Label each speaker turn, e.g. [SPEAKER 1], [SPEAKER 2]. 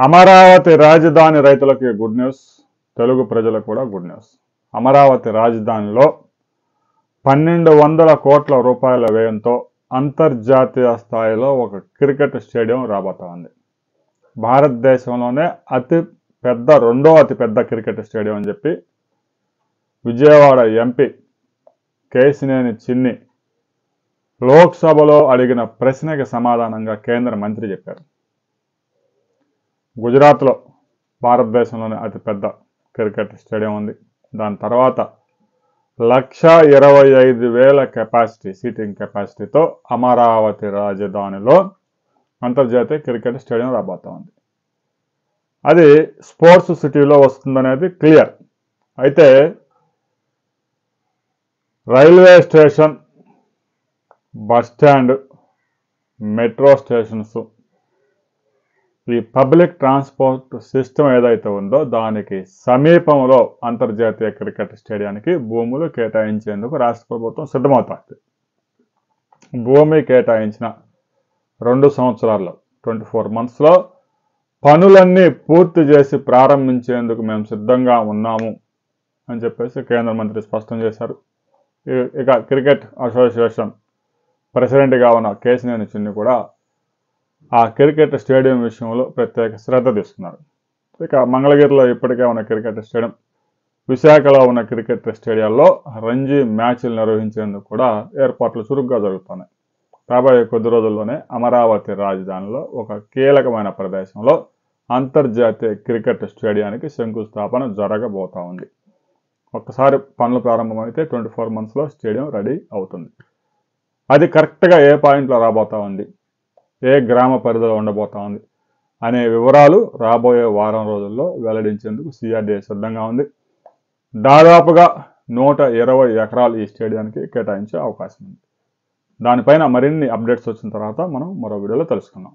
[SPEAKER 1] అమరావతి రాజధాని రైతులకి good news, Telugu ప్రజలకు కూడా గుడ్ న్యూస్. అమరావతి రాజధానిలో 1200 కోట్ల రూపాయల వ్యయంతో అంతర్జాతీయ స్థాయిలో ఒక క్రికెట్ స్టేడియం రాబోతా ఉంది. భారతదేశంలోనే రెండో అతి పెద్ద క్రికెట్ స్టేడియం అని చెప్పి విజయవాడ ఎంపీ కేశినేని చిన్ని లోక్సభలో అడిగిన ప్రశ్నకి సమాధానంగా కేంద్ర మంత్రి చెప్పారు. గుజరాత్లో భారతదేశంలోనే అతిపెద్ద క్రికెట్ స్టేడియం ఉంది. దాని తర్వాత 1,25,000 కెపాసిటీ, సీటింగ్ కెపాసిటీతో అమరావతి రాజధానిలో అంతర్జాతీయ క్రికెట్ స్టేడియం రాబోతా ఉంది. అది స్పోర్ట్స్ సిటీలో వస్తుందనేది క్లియర్. అయితే railway station, bus stand, metro stations, ఈ పబ్లిక్ ట్రాన్స్పోర్ట్ సిస్టమ్ ఏదైతే ఉందో దానికి సమీపంలో అంతర్జాతీయ క్రికెట్ స్టేడియానికి భూములు కేటాయించేందుకు రాష్ట్ర ప్రభుత్వం సిద్ధమవుతుంది. భూమి కేటాయించిన 2 సంవత్సరాల్లో 24 monthsలో పనులన్నీ పూర్తి చేసి ప్రారంభించేందుకు మేము సిద్ధంగా ఉన్నాము అని చెప్పేసి కేంద్ర మంత్రి స్పష్టం చేశారు. ఇక క్రికెట్ అసోసియేషన్ ప్రెసిడెంట్గా ఉన్న కేశినేని చిన్ని కూడా ఆ క్రికెట్ స్టేడియం విషయంలో ప్రత్యేక శ్రద్ధ తీసుకున్నారు. ఇక మంగళగిరిలో ఇప్పటికే ఉన్న క్రికెట్ స్టేడియం, విశాఖలో ఉన్న క్రికెట్ స్టేడియాల్లో రంజీ మ్యాచ్లు నిర్వహించేందుకు కూడా ఏర్పాట్లు చురుగ్గా జరుగుతున్నాయి. రాబోయే కొద్ది రోజుల్లోనే అమరావతి రాజధానిలో ఒక కీలకమైన ప్రదేశంలో అంతర్జాతీయ క్రికెట్ స్టేడియానికి శంకుస్థాపన జరగబోతా ఉంది. ఒక్కసారి పనులు ప్రారంభమైతే 24 monthsలో స్టేడియం రెడీ అవుతుంది. అది కరెక్ట్గా ఏ పాయింట్లో రాబోతా ఉంది, ఏ గ్రామ పరిధిలో ఉండబోతా ఉంది అనే వివరాలు రాబోయే వారం రోజుల్లో వెల్లడించేందుకు సిఆర్డీఏ సిద్ధంగా ఉంది. దాదాపుగా 120 ఎకరాలు ఈ స్టేడియానికి కేటాయించే అవకాశం ఉంది. దానిపైన మరిన్ని అప్డేట్స్ వచ్చిన తర్వాత మనం మరో వీడియోలో తెలుసుకుందాం.